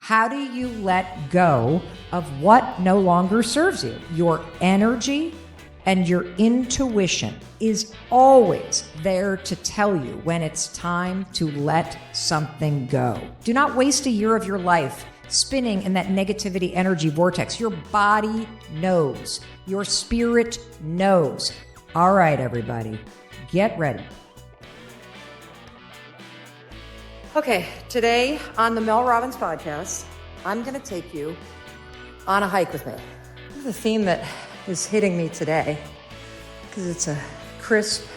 How do you let go of what no longer serves you? Your energy and your intuition is always there to tell you when it's time to let something go. Do not waste a year of your life spinning in that negativity energy vortex. Your body knows. Your spirit knows. All right, everybody, get ready. Okay, today on the Mel Robbins podcast, I'm going to take you on a hike with me. The theme that is hitting me today, because it's a crisp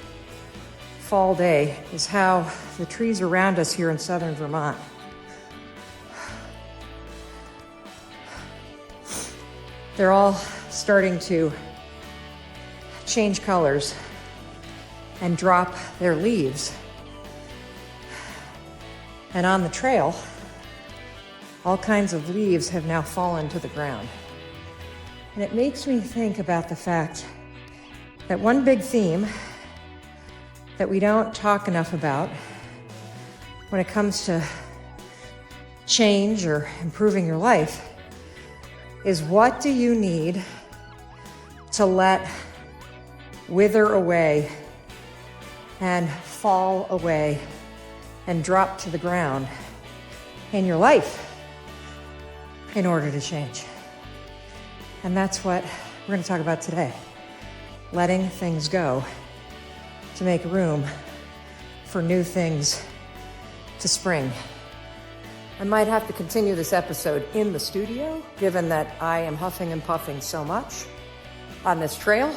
fall day, is how the trees around us here in southern Vermont they're all starting to change colors and drop their leaves. And on the trail, all kinds of leaves have now fallen to the ground. And it makes me think about the fact that one big theme that we don't talk enough about when it comes to change or improving your life is, what do you need to let wither away and fall away and drop to the ground in your life in order to change? And that's what we're going to talk about today. Letting things go to make room for new things to spring. I might have to continue this episode in the studio, given that I am huffing and puffing so much on this trail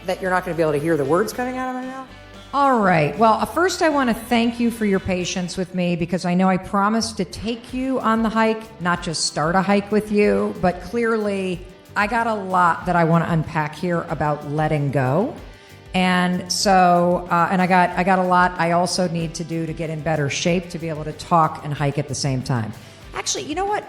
that you're not going to be able to hear the words coming out of my mouth. All right. Well, first I want to thank you for your patience with me, because I know I promised to take you on the hike, not just start a hike with you, but clearly I got a lot that I want to unpack here about letting go. And so, and I got a lot I also need to do to get in better shape to be able to talk and hike at the same time. Actually, you know what?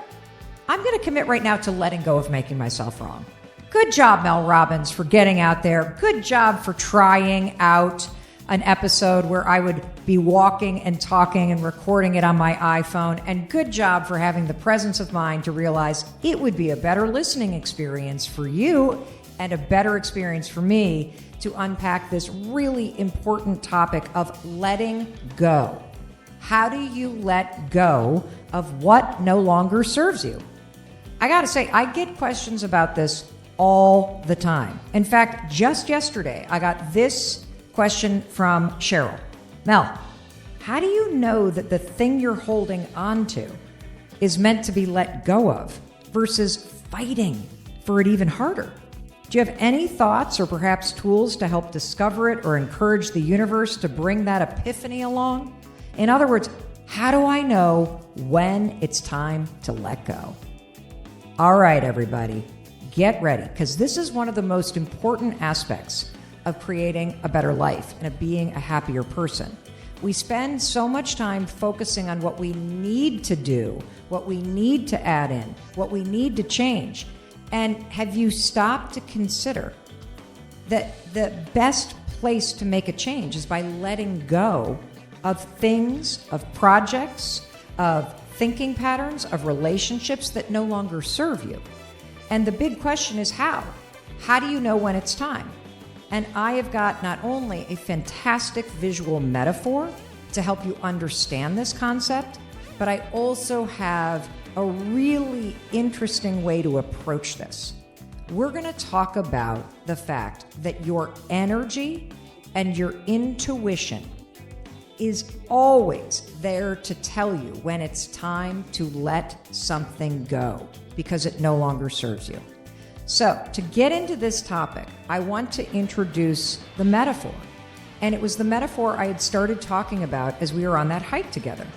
I'm going to commit right now to letting go of making myself wrong. Good job, Mel Robbins, for getting out there. Good job for trying out an episode where I would be walking and talking and recording it on my iPhone. And good job for having the presence of mind to realize it would be a better listening experience for you and a better experience for me to unpack this really important topic of letting go. How do you let go of what no longer serves you? I gotta say, I get questions about this all the time. In fact, just yesterday, I got this question from Cheryl. Mel, how do you know that the thing you're holding on to is meant to be let go of versus fighting for it even harder? Do you have any thoughts or perhaps tools to help discover it or encourage the universe to bring that epiphany along? In other words, how do I know when it's time to let go? All right, everybody, get ready, because this is one of the most important aspects of creating a better life and of being a happier person. We spend so much time focusing on what we need to do, what we need to add in, what we need to change. And have you stopped to consider that the best place to make a change is by letting go of things, of projects, of thinking patterns, of relationships that no longer serve you? And the big question is how? How do you know when it's time? And I have got not only a fantastic visual metaphor to help you understand this concept, but I also have a really interesting way to approach this. We're going to talk about the fact that your energy and your intuition is always there to tell you when it's time to let something go because it no longer serves you. So, to get into this topic, I want to introduce the metaphor. And it was the metaphor I had started talking about as we were on that hike together.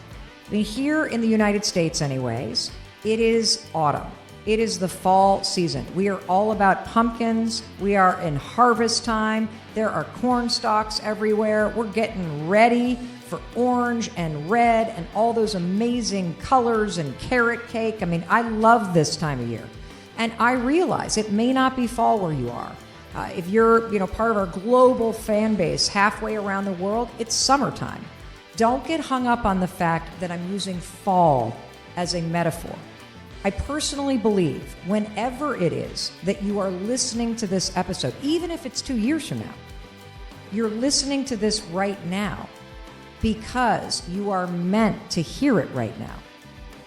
I mean, here in the United States anyways, it is autumn. It is the fall season. We are all about pumpkins. We are in harvest time. There are corn stalks everywhere. We're getting ready for orange and red and all those amazing colors and carrot cake. I mean, I love this time of year. And I realize it may not be fall where you are. If you're, part of our global fan base halfway around the world, it's summertime. Don't get hung up on the fact that I'm using fall as a metaphor. I personally believe whenever it is that you are listening to this episode, even if it's 2 years from now, you're listening to this right now because you are meant to hear it right now.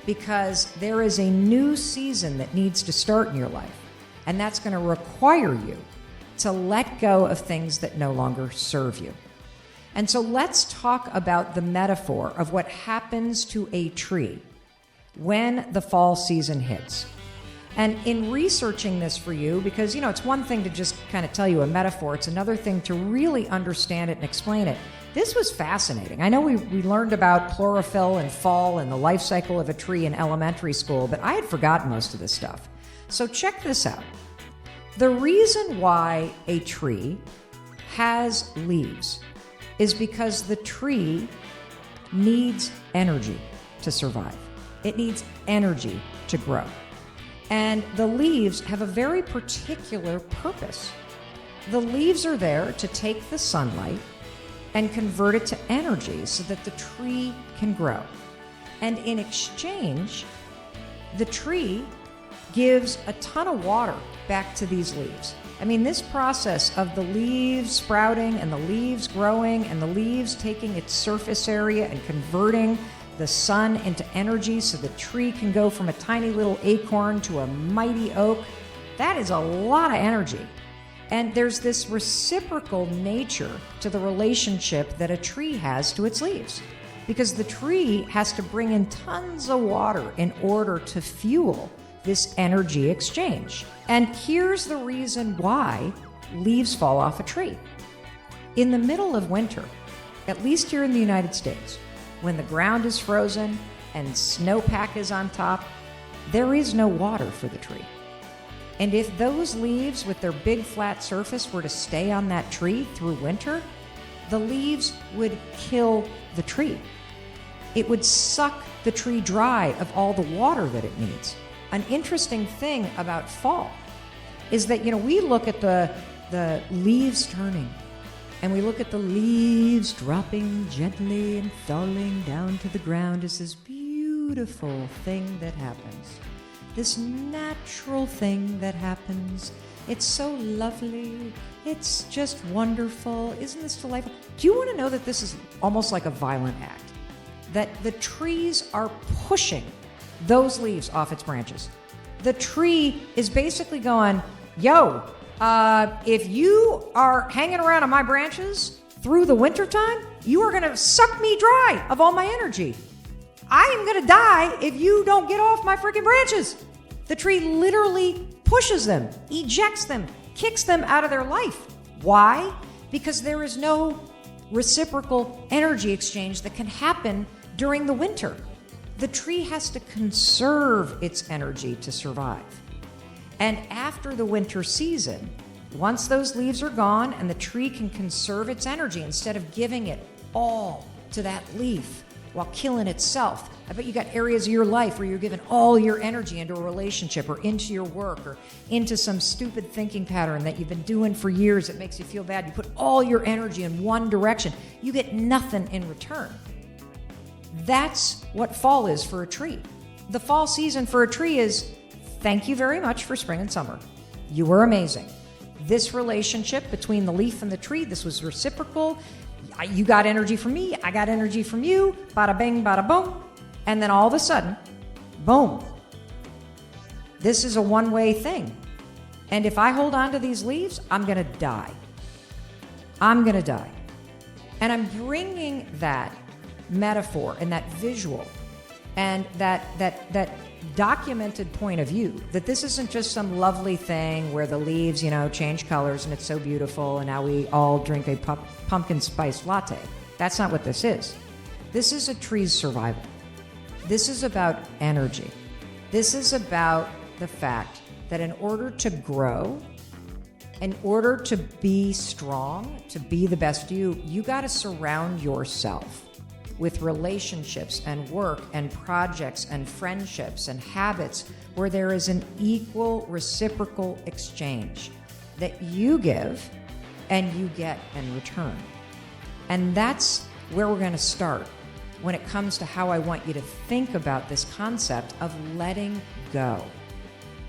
Because there is a new season that needs to start in your life. And that's going to require you to let go of things that no longer serve you. And so let's talk about the metaphor of what happens to a tree when the fall season hits. And in researching this for you, because, it's one thing to just kind of tell you a metaphor, it's another thing to really understand it and explain it. This was fascinating. I know we learned about chlorophyll and fall and the life cycle of a tree in elementary school, but I had forgotten most of this stuff. So check this out. The reason why a tree has leaves is because the tree needs energy to survive. It needs energy to grow. And the leaves have a very particular purpose. The leaves are there to take the sunlight and convert it to energy so that the tree can grow. And in exchange, the tree gives a ton of water back to these leaves. I mean, this process of the leaves sprouting and the leaves growing and the leaves taking its surface area and converting the sun into energy so the tree can go from a tiny little acorn to a mighty oak, that is a lot of energy. And there's this reciprocal nature to the relationship that a tree has to its leaves. Because the tree has to bring in tons of water in order to fuel this energy exchange. And here's the reason why leaves fall off a tree. In the middle of winter, at least here in the United States, when the ground is frozen and snowpack is on top, there is no water for the tree. And if those leaves with their big flat surface were to stay on that tree through winter, the leaves would kill the tree. It would suck the tree dry of all the water that it needs. An interesting thing about fall is that, we look at the leaves turning, and we look at the leaves dropping gently and falling down to the ground as this beautiful thing that happens. This natural thing that happens. It's so lovely. It's just wonderful. Isn't this delightful? Do you want to know that this is almost like a violent act? That the trees are pushing those leaves off its branches. The tree is basically going, yo, if you are hanging around on my branches through the wintertime, you are going to suck me dry of all my energy. I am going to die if you don't get off my freaking branches. The tree literally pushes them, ejects them, kicks them out of their life. Why? Because there is no reciprocal energy exchange that can happen during the winter. The tree has to conserve its energy to survive. And after the winter season, once those leaves are gone and the tree can conserve its energy instead of giving it all to that leaf while killing itself. I bet you got areas of your life where you're giving all your energy into a relationship or into your work or into some stupid thinking pattern that you've been doing for years that makes you feel bad. You put all your energy in one direction. You get nothing in return. That's what fall is for a tree. The fall season for a tree is, thank you very much for spring and summer. You were amazing. This relationship between the leaf and the tree, this was reciprocal. You got energy from me, I got energy from you, bada bing, bada boom. And then all of a sudden, boom. This is a one-way thing. And if I hold on to these leaves, I'm going to die. I'm going to die. And I'm bringing that metaphor and that visual and that documented point of view that this isn't just some lovely thing where the leaves, change colors and it's so beautiful and now we all drink a pumpkin spice latte. That's not what this is. This is a tree's survival. This is about energy. This is about the fact that in order to grow, in order to be strong, to be the best you got to surround yourself with relationships and work and projects and friendships and habits where there is an equal reciprocal exchange that you give and you get in return. And that's where we're going to start when it comes to how I want you to think about this concept of letting go.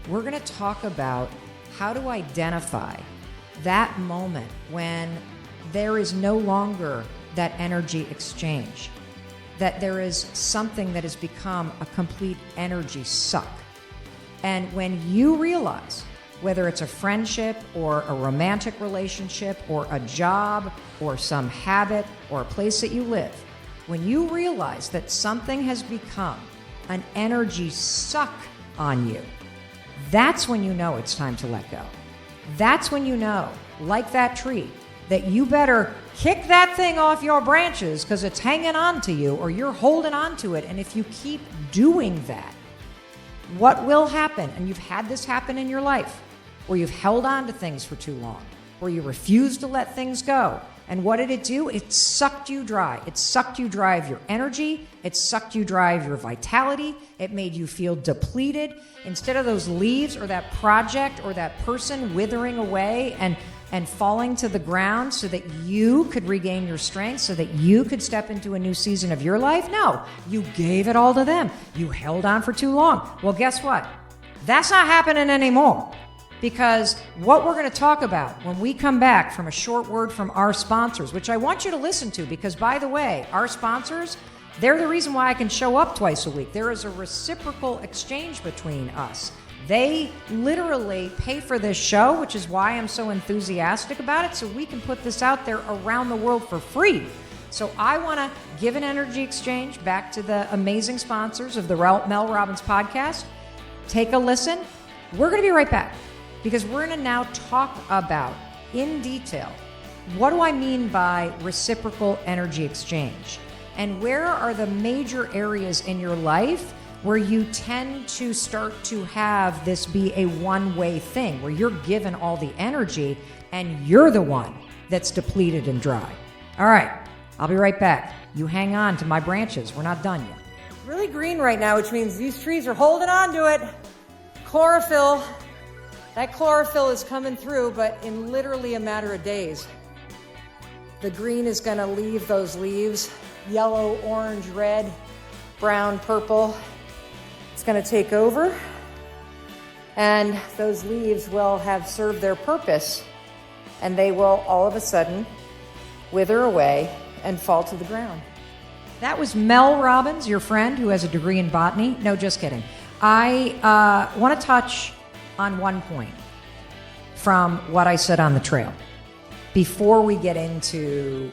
We're going to talk about how to identify that moment when there is no longer that energy exchange, that there is something that has become a complete energy suck. And when you realize, whether it's a friendship or a romantic relationship or a job or some habit or a place that you live, when you realize that something has become an energy suck on you, that's when you know it's time to let go. That's when you know, like that tree, that you better kick that thing off your branches because it's hanging on to you or you're holding on to it. And if you keep doing that, what will happen? And you've had this happen in your life, where you've held on to things for too long, where you refuse to let things go. And what did it do? It sucked you dry. It sucked you dry of your energy. It sucked you dry of your vitality. It made you feel depleted. Instead of those leaves or that project or that person withering away and falling to the ground so that you could regain your strength, so that you could step into a new season of your life, no, you gave it all to them. You held on for too long. Well, guess what? That's not happening anymore. Because what we're going to talk about when we come back from a short word from our sponsors, which I want you to listen to, because by the way, our sponsors, they're the reason why I can show up twice a week. There is a reciprocal exchange between us. They literally pay for this show, which is why I'm so enthusiastic about it, so we can put this out there around the world for free. So I want to give an energy exchange back to the amazing sponsors of the Mel Robbins podcast. Take a listen. We're going to be right back, because we're going to now talk about, in detail, what do I mean by reciprocal energy exchange? And where are the major areas in your life where you tend to start to have this be a one-way thing, where you're given all the energy and you're the one that's depleted and dry? All right, I'll be right back. You hang on to my branches. We're not done yet. It's really green right now, which means these trees are holding on to it. Chlorophyll. That chlorophyll is coming through, but in literally a matter of days, the green is going to leave those leaves, yellow, orange, red, brown, purple. It's going to take over, and those leaves will have served their purpose, and they will all of a sudden wither away and fall to the ground. That was Mel Robbins, your friend who has a degree in botany. No, just kidding. I want to touch on one point from what I said on the trail before we get into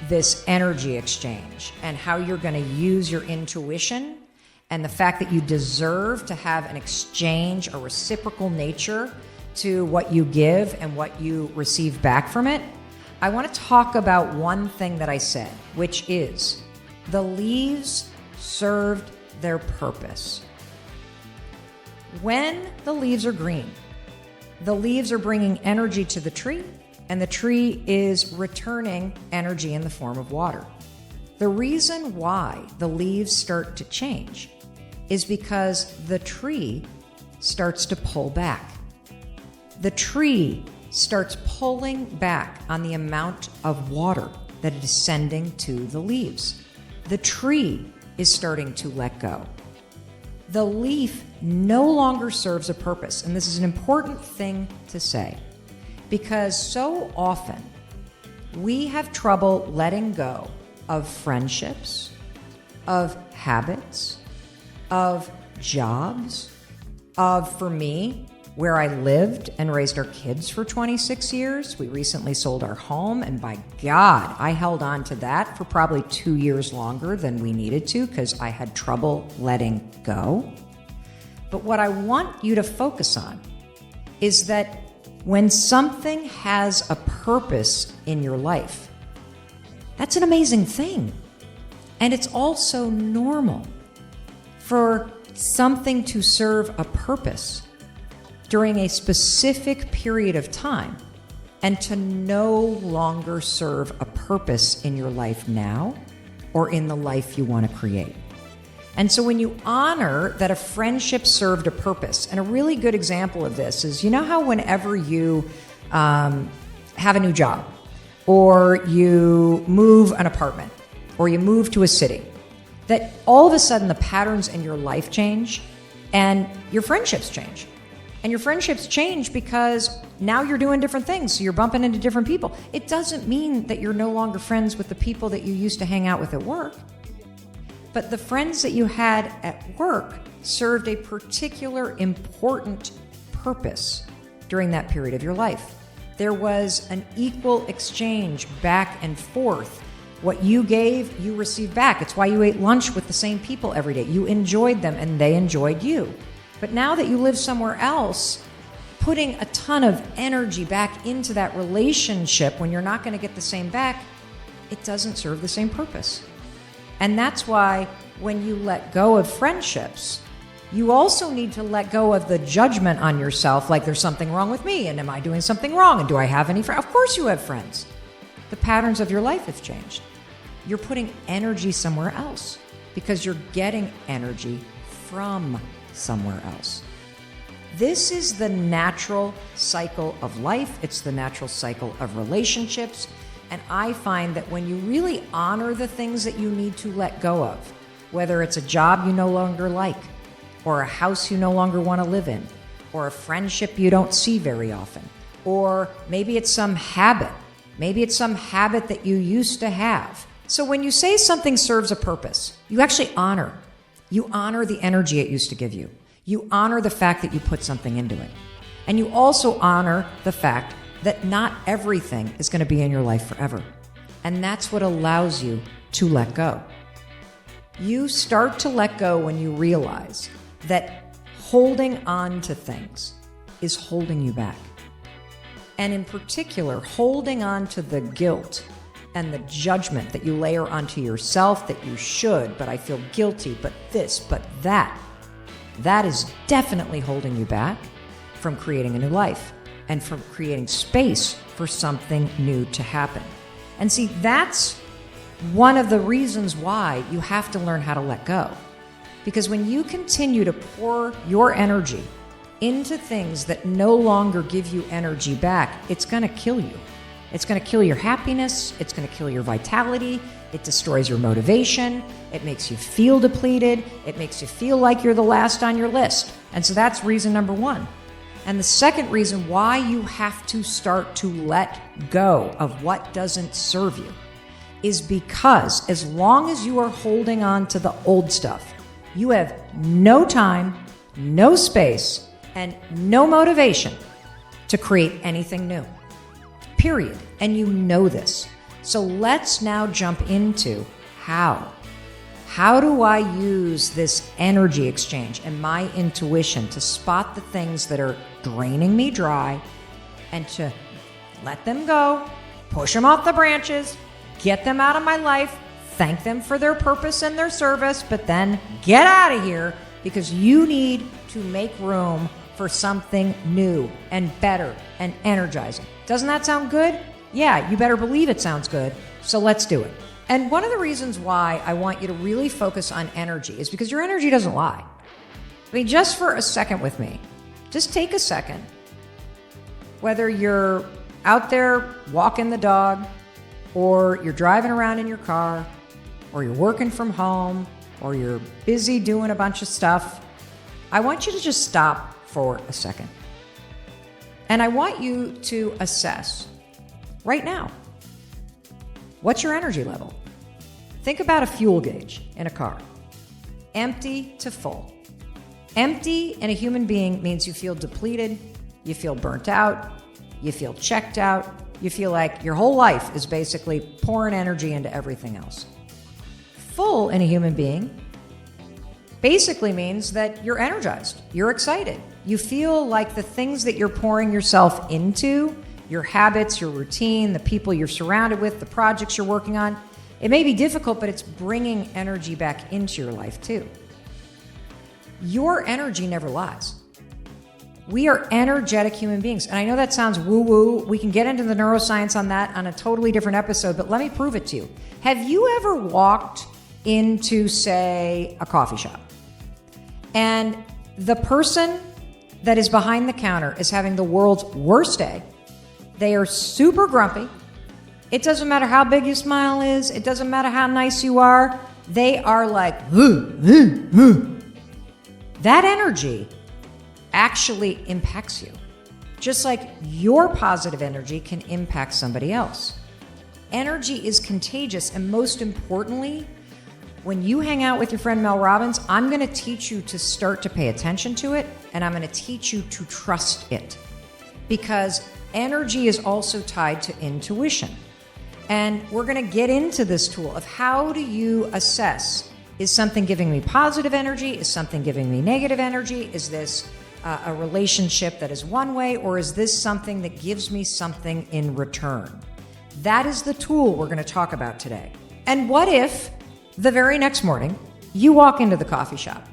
this energy exchange and how you're going to use your intuition and the fact that you deserve to have an exchange, a reciprocal nature to what you give and what you receive back from it. I want to talk about one thing that I said, which is the leaves served their purpose. When the leaves are green, the leaves are bringing energy to the tree, and the tree is returning energy in the form of water. The reason why the leaves start to change is because the tree starts to pull back. The tree starts pulling back on the amount of water that it is sending to the leaves. The tree is starting to let go. The leaf no longer serves a purpose. And this is an important thing to say, because so often we have trouble letting go of friendships, of habits, of jobs, for me, where I lived and raised our kids for 26 years. We recently sold our home, and by God, I held on to that for probably 2 years longer than we needed to because I had trouble letting go. But what I want you to focus on is that when something has a purpose in your life, that's an amazing thing. And it's also normal for something to serve a purpose during a specific period of time and to no longer serve a purpose in your life now or in the life you want to create. And so when you honor that a friendship served a purpose, and a really good example of this is, you know how whenever you have a new job or you move an apartment or you move to a city, that all of a sudden the patterns in your life change and your friendships change. And your friendships change because now you're doing different things. So you're bumping into different people. It doesn't mean that you're no longer friends with the people that you used to hang out with at work. But the friends that you had at work served a particular important purpose during that period of your life. There was an equal exchange back and forth. What you gave, you received back. It's why you ate lunch with the same people every day. You enjoyed them and they enjoyed you. But now that you live somewhere else, putting a ton of energy back into that relationship when you're not going to get the same back, it doesn't serve the same purpose. And that's why when you let go of friendships, you also need to let go of the judgment on yourself, like there's something wrong with me, and am I doing something wrong, and do I have any friends? Of course you have friends. The patterns of your life have changed. You're putting energy somewhere else because you're getting energy from somewhere else. This is the natural cycle of life. It's the natural cycle of relationships. And I find that when you really honor the things that you need to let go of, whether it's a job you no longer like, or a house you no longer want to live in, or a friendship you don't see very often, or maybe it's some habit. Maybe it's some habit that you used to have. So when you say something serves a purpose, you actually honor. You honor the energy it used to give you. You honor the fact that you put something into it. And you also honor the fact that not everything is going to be in your life forever. And that's what allows you to let go. You start to let go when you realize that holding on to things is holding you back. And in particular, holding on to the guilt and the judgment that you layer onto yourself that you should, but I feel guilty, but this, but that. That is definitely holding you back from creating a new life and from creating space for something new to happen. And see, that's one of the reasons why you have to learn how to let go. Because when you continue to pour your energy into things that no longer give you energy back, it's going to kill you. It's going to kill your happiness. It's going to kill your vitality. It destroys your motivation. It makes you feel depleted. It makes you feel like you're the last on your list. And so that's reason number one. And the second reason why you have to start to let go of what doesn't serve you is because as long as you are holding on to the old stuff, you have no time, no space, and no motivation to create anything new. Period. And you know this. So let's now jump into how. How do I use this energy exchange and my intuition to spot the things that are draining me dry and to let them go, push them off the branches, get them out of my life, thank them for their purpose and their service, but then get out of here because you need to make room for something new and better and energizing. Doesn't that sound good? Yeah, you better believe it sounds good. So let's do it. And one of the reasons why I want you to really focus on energy is because your energy doesn't lie. I mean, just for a second with me, just take a second. Whether you're out there walking the dog, or you're driving around in your car, or you're working from home, or you're busy doing a bunch of stuff, I want you to just stop for a second. And I want you to assess right now, what's your energy level? Think about a fuel gauge in a car. Empty to full. Empty in a human being means you feel depleted, you feel burnt out, you feel checked out, you feel like your whole life is basically pouring energy into everything else. Full in a human being basically means that you're energized, you're excited. You feel like the things that you're pouring yourself into, your habits, your routine, the people you're surrounded with, the projects you're working on, it may be difficult, but it's bringing energy back into your life too. Your energy never lies. We are energetic human beings. And I know that sounds woo-woo. We can get into the neuroscience on that on a totally different episode, but let me prove it to you. Have you ever walked into, say, a coffee shop, and the person that is behind the counter is having the world's worst day? They are super grumpy. It doesn't matter how big your smile is. It doesn't matter how nice you are. They are like, that energy actually impacts you. Just like your positive energy can impact somebody else. Energy is contagious, and most importantly, when you hang out with your friend Mel Robbins, I'm going to teach you to start to pay attention to it, and I'm going to teach you to trust it. Because energy is also tied to intuition. And we're going to get into this tool of how do you assess, is something giving me positive energy? Is something giving me negative energy? Is this a relationship that is one way, or is this something that gives me something in return? That is the tool we're going to talk about today. And what if the very next morning you walk into the coffee shop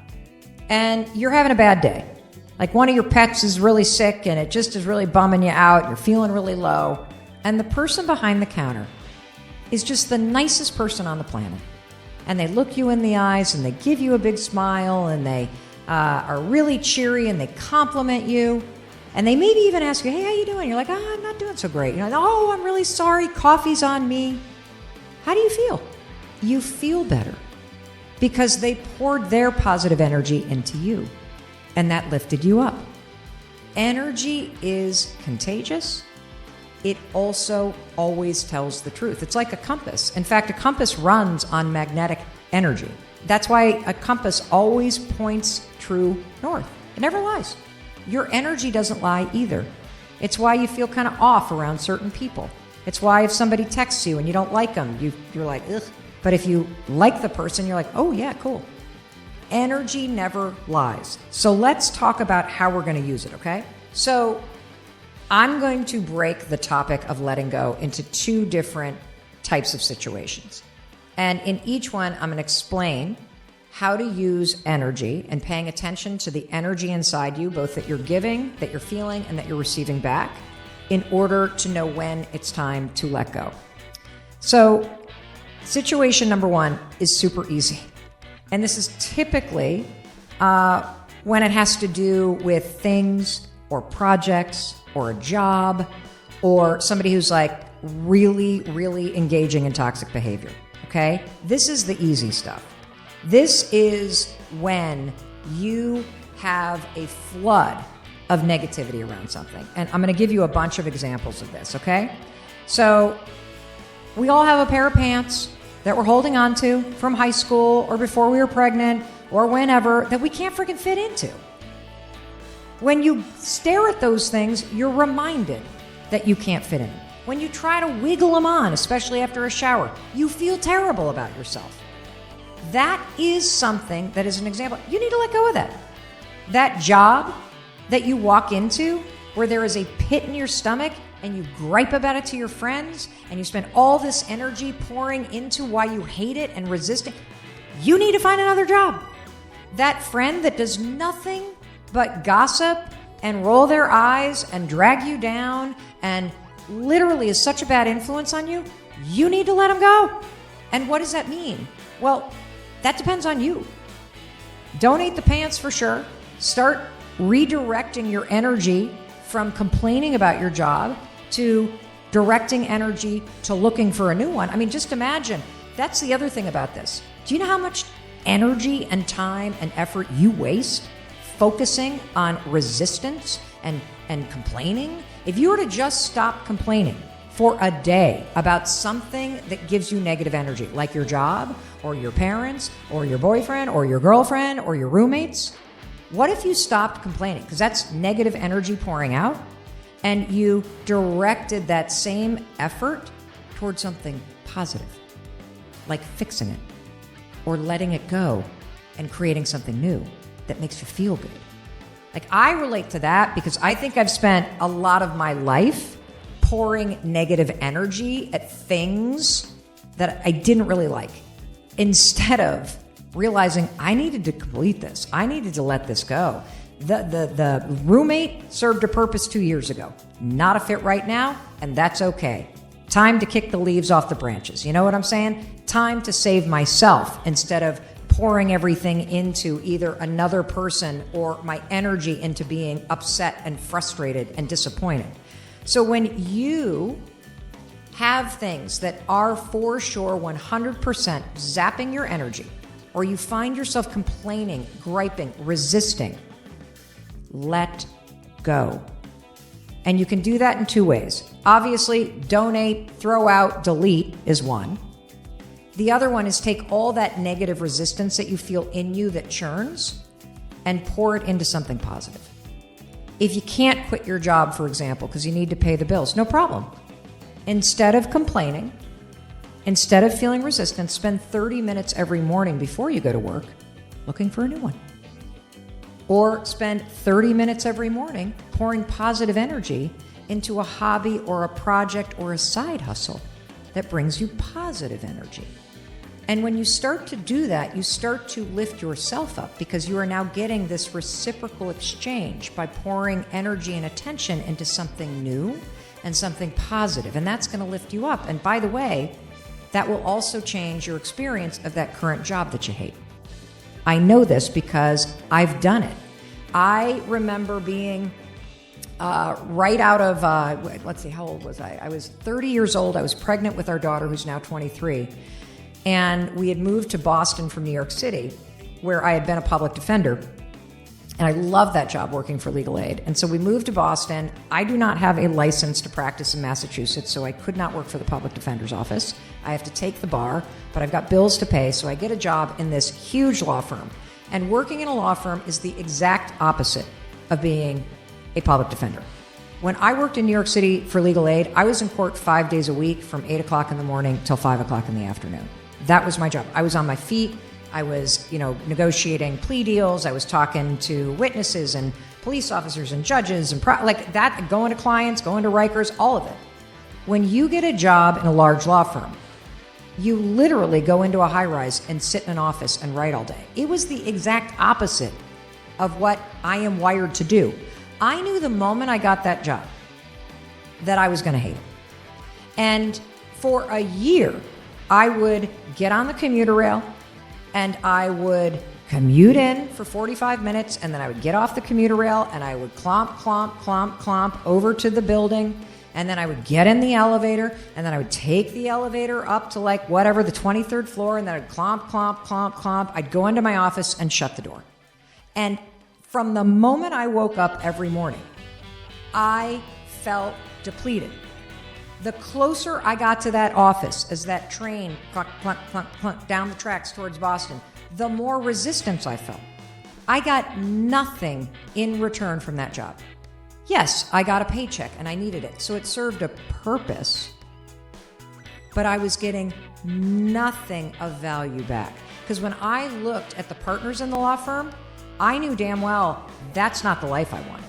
and you're having a bad day? Like one of your pets is really sick and it just is really bumming you out. You're feeling really low. And the person behind the counter is just the nicest person on the planet. And they look you in the eyes and they give you a big smile and they are really cheery and they compliment you. And they maybe even ask you, hey, how you doing? You're like, oh, I'm not doing so great. You're like, oh, I'm really sorry. Coffee's on me. How do you feel? You feel better because they poured their positive energy into you and that lifted you up. Energy is contagious. It also always tells the truth. It's like a compass. In fact, a compass runs on magnetic energy. That's why a compass always points true north. It never lies. Your energy doesn't lie either. It's why you feel kind of off around certain people. It's why if somebody texts you and you don't like them, you're like, ugh. But if you like the person, you're like, oh yeah, cool. Energy never lies. So let's talk about how we're going to use it, okay? So I'm going to break the topic of letting go into two different types of situations. And in each one, I'm going to explain how to use energy and paying attention to the energy inside you, both that you're giving, that you're feeling, and that you're receiving back, in order to know when it's time to let go. So situation number one is super easy. And this is typically when it has to do with things or projects or a job or somebody who's like really, really engaging in toxic behavior. Okay? This is the easy stuff. This is when you have a flood of negativity around something. And I'm going to give you a bunch of examples of this, okay? So we all have a pair of pants that we're holding on to from high school or before we were pregnant or whenever that we can't freaking fit into. When you stare at those things, you're reminded that you can't fit in. When you try to wiggle them on, especially after a shower, you feel terrible about yourself. That is something that is an example. You need to let go of that. That job that you walk into where there is a pit in your stomach and you gripe about it to your friends and you spend all this energy pouring into why you hate it and resist it, you need to find another job. That friend that does nothing but gossip and roll their eyes and drag you down and literally is such a bad influence on you, you need to let them go. And what does that mean? Well, that depends on you. Donate the pants for sure. Start redirecting your energy from complaining about your job to directing energy to looking for a new one. I mean, just imagine. That's the other thing about this. Do you know how much energy and time and effort you waste focusing on resistance and complaining? If you were to just stop complaining for a day about something that gives you negative energy, like your job or your parents or your boyfriend or your girlfriend or your roommates, what if you stopped complaining? Because that's negative energy pouring out, and you directed that same effort towards something positive, like fixing it or letting it go and creating something new that makes you feel good. Like, I relate to that because I think I've spent a lot of my life pouring negative energy at things that I didn't really like, instead of realizing I needed to complete this. I needed to let this go. The roommate served a purpose 2 years ago. Not a fit right now, and that's okay. Time to kick the leaves off the branches. You know what I'm saying? Time to save myself instead of pouring everything into either another person or my energy into being upset and frustrated and disappointed. So when you have things that are for sure 100% zapping your energy, or you find yourself complaining, griping, resisting, let go. And you can do that in two ways. Obviously, donate, throw out, delete is one. The other one is take all that negative resistance that you feel in you that churns and pour it into something positive. If you can't quit your job, for example, because you need to pay the bills, no problem. Instead of complaining, instead of feeling resistance, spend 30 minutes every morning before you go to work looking for a new one. Or spend 30 minutes every morning pouring positive energy into a hobby or a project or a side hustle that brings you positive energy. And when you start to do that, you start to lift yourself up because you are now getting this reciprocal exchange by pouring energy and attention into something new and something positive. And that's going to lift you up. And by the way, that will also change your experience of that current job that you hate. I know this because I've done it. I remember being right out of, let's see, how old was I? I was 30 years old. I was pregnant with our daughter, who's now 23. And we had moved to Boston from New York City, where I had been a public defender. And I loved that job working for legal aid. And so we moved to Boston. I do not have a license to practice in Massachusetts, so I could not work for the public defender's office. I have to take the bar, but I've got bills to pay, so I get a job in this huge law firm. And working in a law firm is the exact opposite of being a public defender. When I worked in New York City for legal aid, I was in court 5 days a week from 8 o'clock in the morning till 5 o'clock in the afternoon. That was my job. I was on my feet. I was, negotiating plea deals. I was talking to witnesses and police officers and judges and like that, going to clients, going to Rikers, all of it. When you get a job in a large law firm, you literally go into a high-rise and sit in an office and write all day. It was the exact opposite of what I am wired to do. I knew the moment I got that job that I was going to hate it. And for a year, I would get on the commuter rail and I would commute in for 45 minutes, and then I would get off the commuter rail and I would clomp over to the building, and then I would get in the elevator, and then I would take the elevator up to the 23rd floor, and then I'd clomp. I'd go into my office and shut the door. And from the moment I woke up every morning, I felt depleted. The closer I got to that office as that train clunk down the tracks towards Boston, the more resistance I felt. I got nothing in return from that job. Yes, I got a paycheck and I needed it, so it served a purpose, but I was getting nothing of value back. Because when I looked at the partners in the law firm, I knew damn well that's not the life I wanted.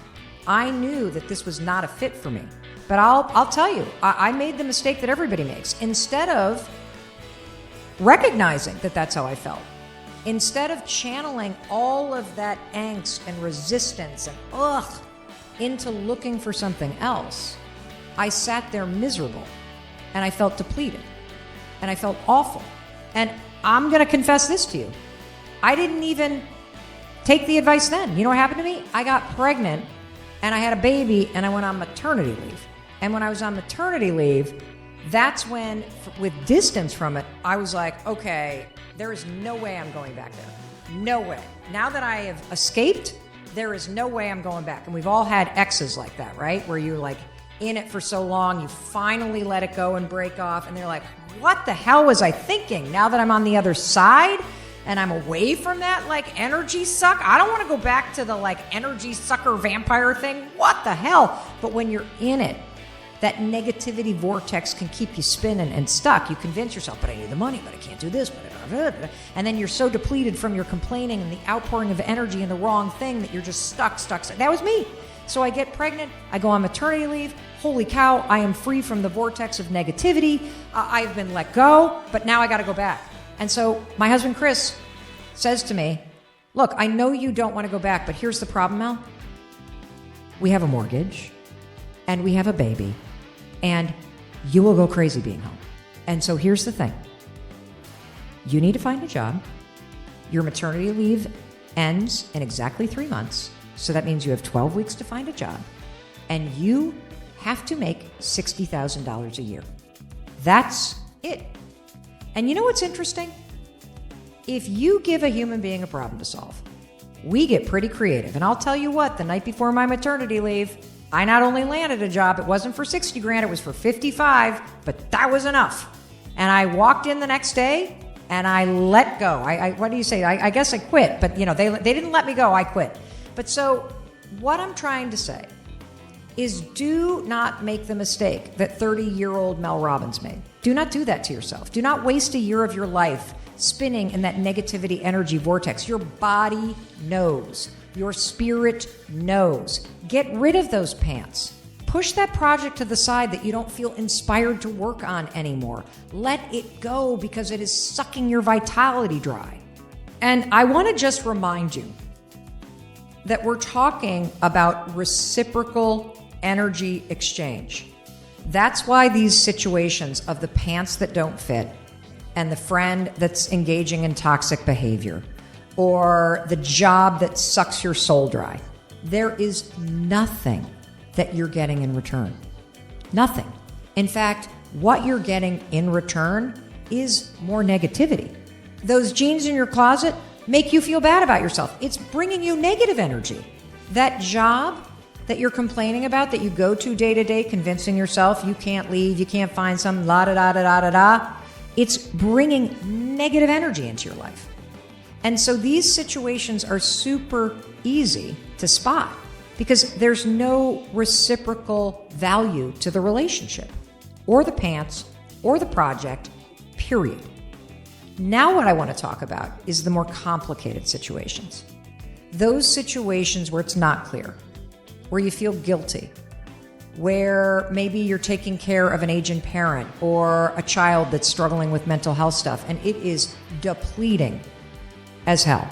I knew that this was not a fit for me. But I'll tell you, I made the mistake that everybody makes. Instead of recognizing that that's how I felt, instead of channeling all of that angst and resistance and into looking for something else, I sat there miserable and I felt depleted and I felt awful. And I'm going to confess this to you. I didn't even take the advice then. You know what happened to me? I got pregnant and I had a baby and I went on maternity leave. And when I was on maternity leave, that's when, with distance from it, I was like, okay, there is no way I'm going back there. No way. Now that I have escaped, there is no way I'm going back. And we've all had exes like that, right? Where you're in it for so long, you finally let it go and break off. And they're like, what the hell was I thinking? Now that I'm on the other side and I'm away from that energy suck, I don't want to go back to the energy sucker vampire thing. What the hell? But when you're in it, that negativity vortex can keep you spinning and stuck. You convince yourself, but I need the money, but I can't do this. And then you're so depleted from your complaining and the outpouring of energy in the wrong thing that you're just stuck. That was me. So I get pregnant. I go on maternity leave. Holy cow, I am free from the vortex of negativity. I've been let go, but now I got to go back. And so my husband, Chris, says to me, look, I know you don't want to go back, but here's the problem, Mel. We have a mortgage and we have a baby. And you will go crazy being home. And so here's the thing. You need to find a job. Your maternity leave ends in exactly 3 months. So that means you have 12 weeks to find a job. And you have to make $60,000 a year. That's it. And you know what's interesting? If you give a human being a problem to solve, we get pretty creative. And I'll tell you what, the night before my maternity leave, I not only landed a job, it wasn't for 60 grand, it was for 55, but that was enough. And I walked in the next day and I let go. What do you say? I guess I quit, but you know, they didn't let me go, I quit. But so what I'm trying to say is do not make the mistake that 30-year-old Mel Robbins made. Do not do that to yourself. Do not waste a year of your life spinning in that negativity energy vortex. Your body knows. Your spirit knows. Get rid of those pants. Push that project to the side that you don't feel inspired to work on anymore. Let it go because it is sucking your vitality dry. And I want to just remind you that we're talking about reciprocal energy exchange. That's why these situations of the pants that don't fit and the friend that's engaging in toxic behavior or the job that sucks your soul dry, there is nothing that you're getting in return. Nothing. In fact, what you're getting in return is more negativity. Those jeans in your closet make you feel bad about yourself. It's bringing you negative energy. That job that you're complaining about, that you go to day to day, convincing yourself you can't leave, you can't find some la-da-da-da-da-da-da, it's bringing negative energy into your life. And so these situations are super easy to spot because there's no reciprocal value to the relationship or the pants or the project, period. Now what I want to talk about is the more complicated situations. Those situations where it's not clear, where you feel guilty, where maybe you're taking care of an aging parent or a child that's struggling with mental health stuff and it is depleting as hell.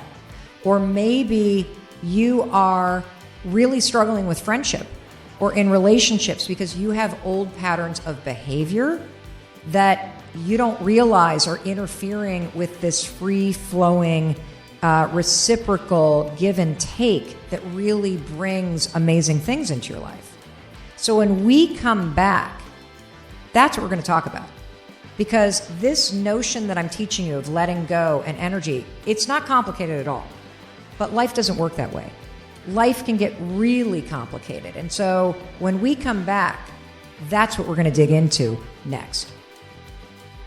Or maybe you are really struggling with friendship or in relationships because you have old patterns of behavior that you don't realize are interfering with this free-flowing, reciprocal give and take that really brings amazing things into your life. So when we come back, that's what we're going to talk about. Because this notion that I'm teaching you of letting go and energy, it's not complicated at all. But life doesn't work that way. Life can get really complicated. And so when we come back, that's what we're going to dig into next.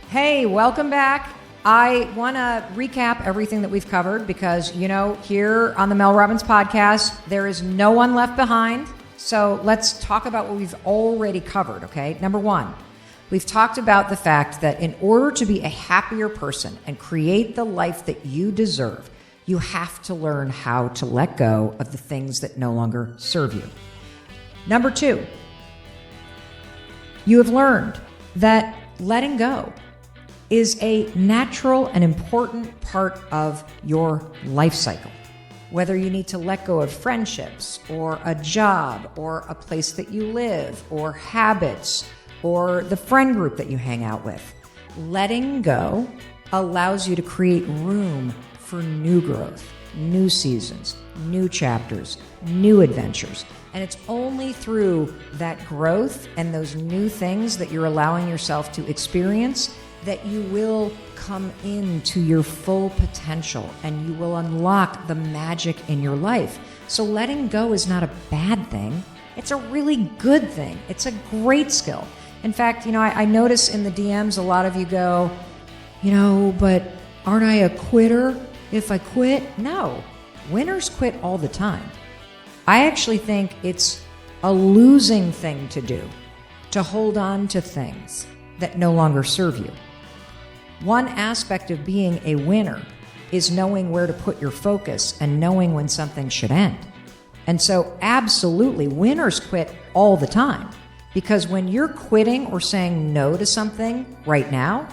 Hey, welcome back. I want to recap everything that we've covered because, you know, here on the Mel Robbins podcast, there is no one left behind. So let's talk about what we've already covered, okay? Number one, we've talked about the fact that in order to be a happier person and create the life that you deserve, you have to learn how to let go of the things that no longer serve you. Number two, you have learned that letting go is a natural and important part of your life cycle. Whether you need to let go of friendships or a job or a place that you live or habits or the friend group that you hang out with, letting go allows you to create room for new growth, new seasons, new chapters, new adventures. And it's only through that growth and those new things that you're allowing yourself to experience that you will come into your full potential and you will unlock the magic in your life. So letting go is not a bad thing. It's a really good thing. It's a great skill. In fact, you know, I notice in the DMs, a lot of you go, you know, but aren't I a quitter if I quit? No, winners quit all the time. I actually think it's a losing thing to do, to hold on to things that no longer serve you. One aspect of being a winner is knowing where to put your focus and knowing when something should end. And so absolutely, winners quit all the time. Because when you're quitting or saying no to something right now,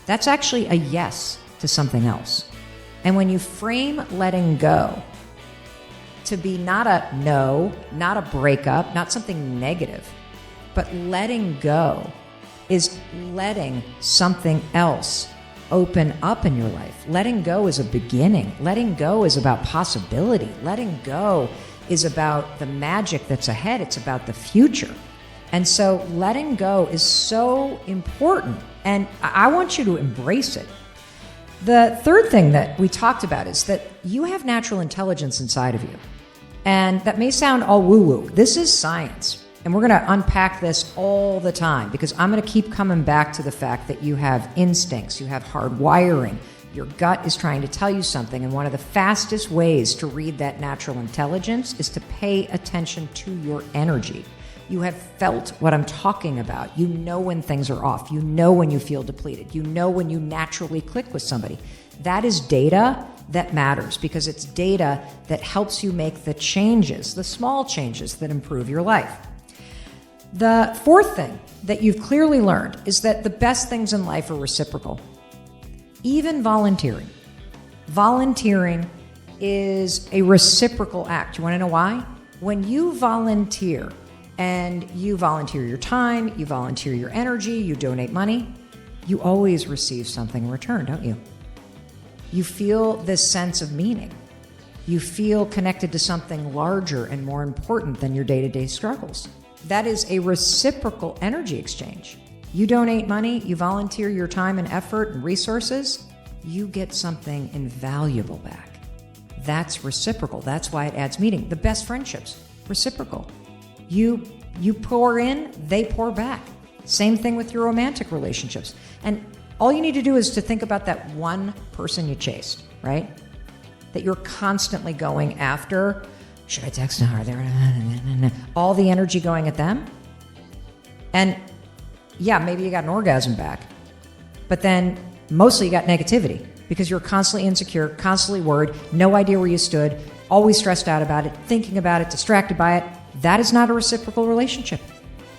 that's actually a yes to something else. And when you frame letting go to be not a no, not a breakup, not something negative, but letting go is letting something else open up in your life. Letting go is a beginning. Letting go is about possibility. Letting go is about the magic that's ahead. It's about the future. And so letting go is so important And I want you to embrace it. The third thing that we talked about is that you have natural intelligence inside of you. And that may sound all woo-woo. This is science. And we're going to unpack this all the time because I'm going to keep coming back to the fact that you have instincts, you have hard wiring. Your gut is trying to tell you something. And one of the fastest ways to read that natural intelligence is to pay attention to your energy. You have felt what I'm talking about. You know when things are off. You know when you feel depleted. You know when you naturally click with somebody. That is data that matters because it's data that helps you make the changes, the small changes that improve your life. The fourth thing that you've clearly learned is that the best things in life are reciprocal. Even volunteering. Volunteering is a reciprocal act. You want to know why? When you volunteer, and you volunteer your time, you volunteer your energy, you donate money, you always receive something in return, don't you? You feel this sense of meaning. You feel connected to something larger and more important than your day-to-day struggles. That is a reciprocal energy exchange. You donate money, you volunteer your time and effort and resources, you get something invaluable back. That's reciprocal. That's why it adds meaning. The best friendships, reciprocal. You pour in, they pour back. Same thing with your romantic relationships. And all you need to do is to think about that one person you chased, right? That you're constantly going after. Should I text her? All the energy going at them. And yeah, maybe you got an orgasm back, but then mostly you got negativity because you're constantly insecure, constantly worried, no idea where you stood, always stressed out about it, thinking about it, distracted by it. That is not a reciprocal relationship.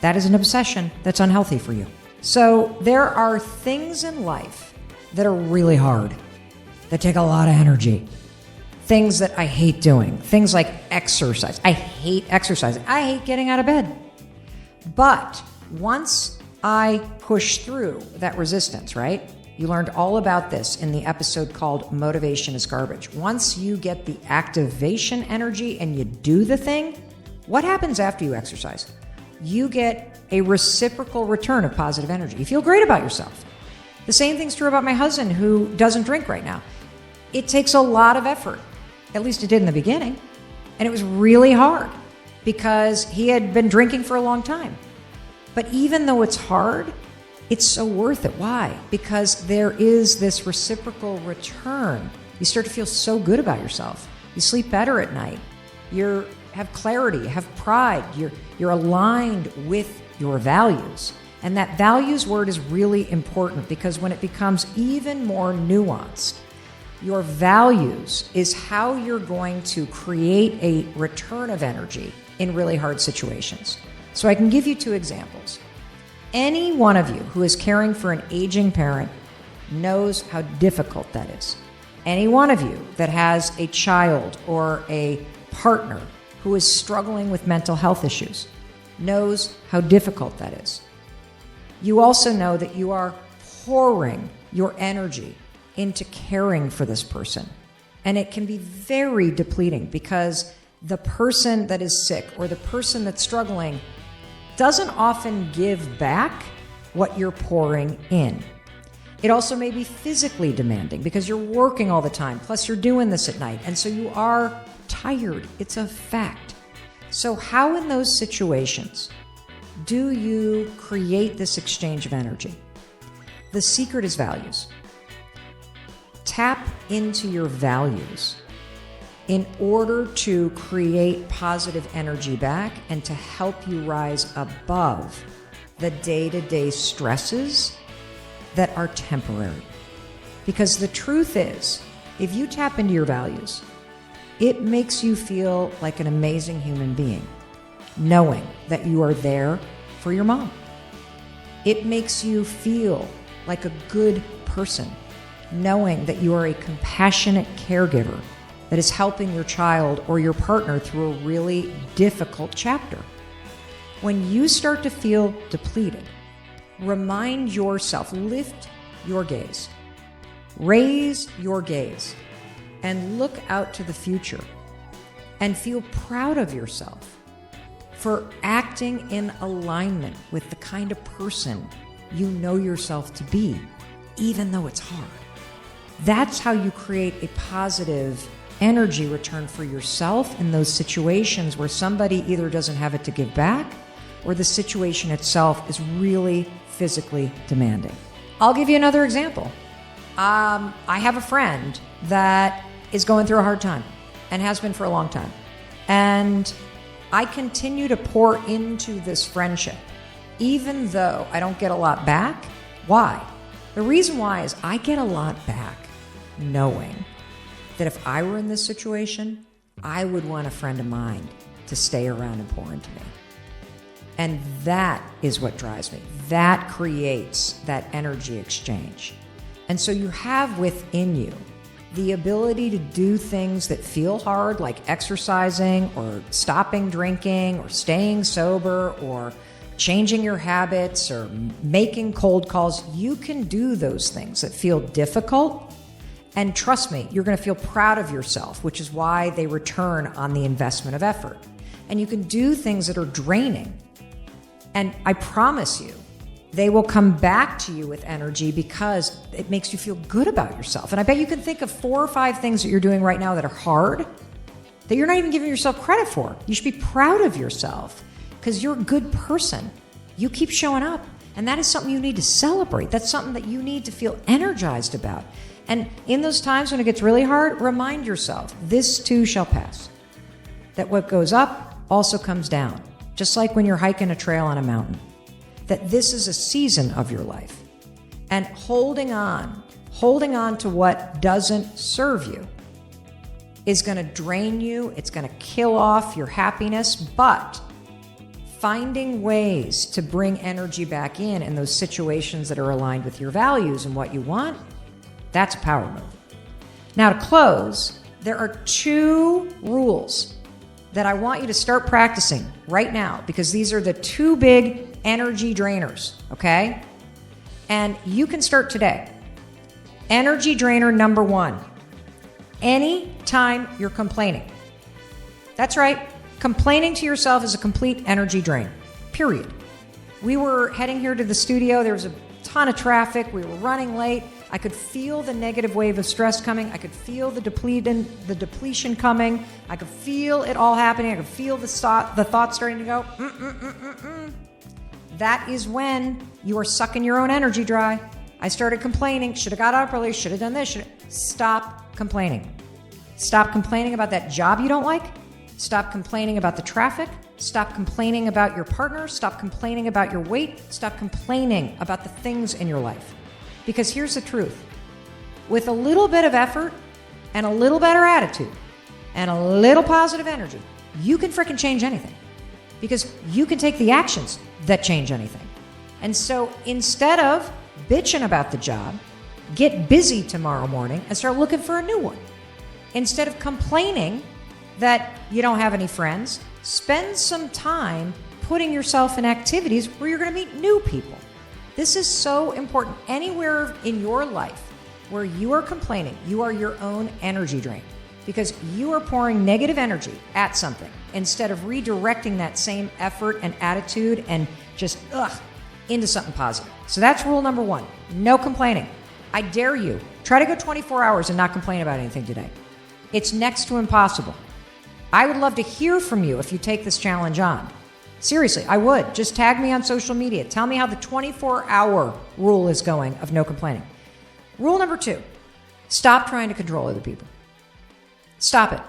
That is an obsession that's unhealthy for you. So there are things in life that are really hard, that take a lot of energy. Things that I hate doing. Things like exercise. I hate exercising. I hate getting out of bed. But once I push through that resistance, right? You learned all about this in the episode called Motivation is Garbage. Once you get the activation energy and you do the thing, what happens after you exercise? You get a reciprocal return of positive energy. You feel great about yourself. The same thing's true about my husband who doesn't drink right now. It takes a lot of effort. At least it did in the beginning. And it was really hard because he had been drinking for a long time. But even though it's hard, it's so worth it. Why? Because there is this reciprocal return. You start to feel so good about yourself. You sleep better at night. You have clarity, you have pride. You're aligned with your values. And that values word is really important because when it becomes even more nuanced, your values is how you're going to create a return of energy in really hard situations. So I can give you two examples. Any one of you who is caring for an aging parent knows how difficult that is. Any one of you that has a child or a partner who is struggling with mental health issues knows how difficult that is. You also know that you are pouring your energy into caring for this person. And it can be very depleting because the person that is sick or the person that's struggling doesn't often give back what you're pouring in. It also may be physically demanding because you're working all the time, plus you're doing this at night, and so you are tired. It's a fact. So how in those situations do you create this exchange of energy? The secret is values. Tap into your values in order to create positive energy back and to help you rise above the day-to-day stresses that are temporary. Because the truth is, if you tap into your values, it makes you feel like an amazing human being, knowing that you are there for your mom. It makes you feel like a good person, knowing that you are a compassionate caregiver that is helping your child or your partner through a really difficult chapter. When you start to feel depleted, remind yourself, lift your gaze, raise your gaze, and look out to the future and feel proud of yourself for acting in alignment with the kind of person you know yourself to be, even though it's hard. That's how you create a positive energy return for yourself in those situations where somebody either doesn't have it to give back or the situation itself is really physically demanding. I'll give you another example. I have a friend that is going through a hard time and has been for a long time. And I continue to pour into this friendship, even though I don't get a lot back. Why? The reason why is I get a lot back knowing that if I were in this situation, I would want a friend of mine to stay around and pour into me. And that is what drives me. That creates that energy exchange. And so you have within you the ability to do things that feel hard, like exercising or stopping drinking or staying sober or changing your habits or making cold calls. You can do those things that feel difficult. And trust me, you're going to feel proud of yourself, which is why they return on the investment of effort. And you can do things that are draining. And I promise you, they will come back to you with energy because it makes you feel good about yourself. And I bet you can think of 4 or 5 things that you're doing right now that are hard that you're not even giving yourself credit for. You should be proud of yourself because you're a good person. You keep showing up. And that is something you need to celebrate. That's something that you need to feel energized about. And in those times when it gets really hard, remind yourself, this too shall pass. That what goes up also comes down. Just like when you're hiking a trail on a mountain. That this is a season of your life. And holding on to what doesn't serve you is going to drain you. It's going to kill off your happiness. But finding ways to bring energy back in those situations that are aligned with your values and what you want, that's a power move. Now to close, there are 2 rules that I want you to start practicing right now because these are the 2 big energy drainers, okay? And you can start today. Energy drainer number 1. Anytime you're complaining. That's right. Complaining to yourself is a complete energy drain, period. We were heading here to the studio. There was a ton of traffic. We were running late. I could feel the negative wave of stress coming. I could feel the depletion coming. I could feel it all happening. I could feel the thoughts starting to go. That is when you are sucking your own energy dry. I started complaining. Should have got up earlier. Should have done this. Stop complaining. Stop complaining about that job you don't like. Stop complaining about the traffic. Stop complaining about your partner. Stop complaining about your weight. Stop complaining about the things in your life. Because here's the truth. With a little bit of effort and a little better attitude and a little positive energy, you can freaking change anything. Because you can take the actions that change anything. And so instead of bitching about the job, get busy tomorrow morning and start looking for a new one. Instead of complaining that you don't have any friends, spend some time putting yourself in activities where you're going to meet new people. This is so important. Anywhere in your life where you are complaining, you are your own energy drain because you are pouring negative energy at something instead of redirecting that same effort and attitude and just into something positive. So that's rule number 1. No complaining. I dare you. Try to go 24 hours and not complain about anything today. It's next to impossible. I would love to hear from you if you take this challenge on. Seriously, I would. Just tag me on social media. Tell me how the 24-hour rule is going of no complaining. Rule number 2, stop trying to control other people. Stop it.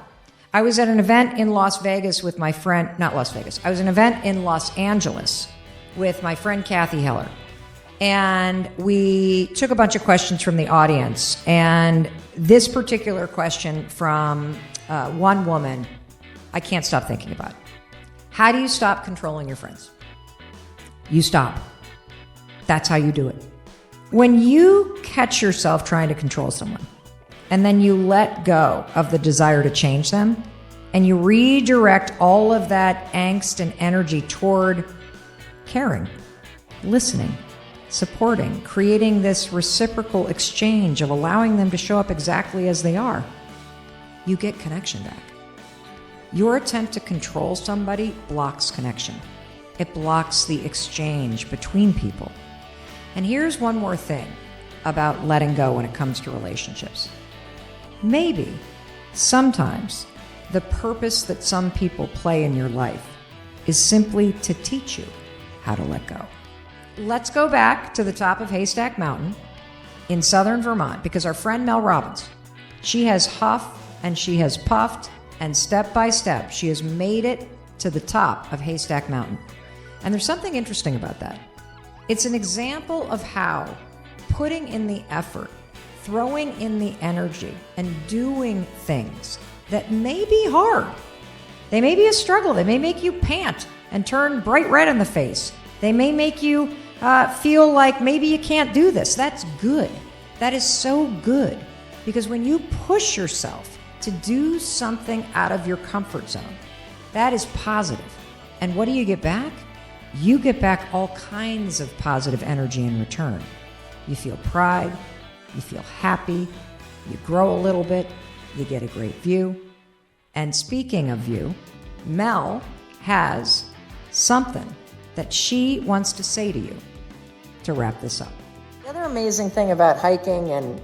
I was at an event in Las Vegas with my friend, not Las Vegas. I was at an event in Los Angeles with my friend Kathy Heller. And we took a bunch of questions from the audience. And this particular question from one woman, I can't stop thinking about. How do you stop controlling your friends? You stop. That's how you do it. When you catch yourself trying to control someone, and then you let go of the desire to change them, and you redirect all of that angst and energy toward caring, listening, supporting, creating this reciprocal exchange of allowing them to show up exactly as they are, you get connection back. Your attempt to control somebody blocks connection. It blocks the exchange between people. And here's one more thing about letting go when it comes to relationships. Maybe, sometimes, the purpose that some people play in your life is simply to teach you how to let go. Let's go back to the top of Haystack Mountain in southern Vermont, because our friend Mel Robbins, she has huffed and she has puffed, and step by step, she has made it to the top of Haystack Mountain. And there's something interesting about that. It's an example of how putting in the effort, throwing in the energy, and doing things that may be hard. They may be a struggle. They may make you pant and turn bright red in the face. They may make you feel like maybe you can't do this. That's good. That is so good. Because when you push yourself to do something out of your comfort zone, that is positive. And what do you get back? You get back all kinds of positive energy in return. You feel pride, you feel happy, you grow a little bit, you get a great view. And speaking of view, Mel has something that she wants to say to you to wrap this up. The other amazing thing about hiking and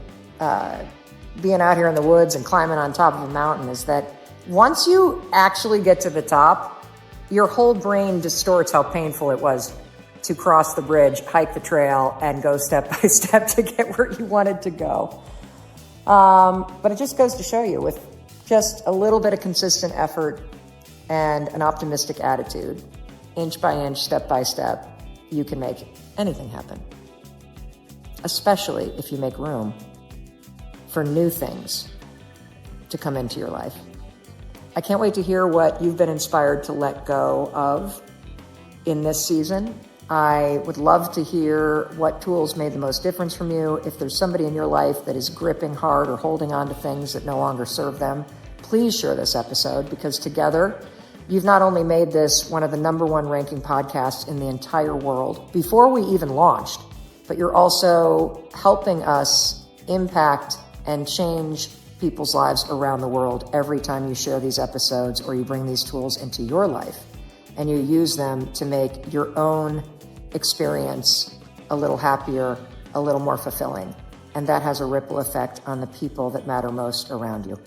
being out here in the woods and climbing on top of a mountain is that once you actually get to the top, your whole brain distorts how painful it was to cross the bridge, hike the trail, and go step by step to get where you wanted to go. But it just goes to show you, with just a little bit of consistent effort and an optimistic attitude, inch by inch, step by step, you can make anything happen. Especially if you make room for new things to come into your life. I can't wait to hear what you've been inspired to let go of in this season. I would love to hear what tools made the most difference from you. If there's somebody in your life that is gripping hard or holding on to things that no longer serve them, please share this episode, because together, you've not only made this one of the #1 ranking podcasts in the entire world before we even launched, but you're also helping us impact and change people's lives around the world every time you share these episodes or you bring these tools into your life and you use them to make your own experience a little happier, a little more fulfilling. And that has a ripple effect on the people that matter most around you.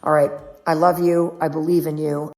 All right. I love you. I believe in you.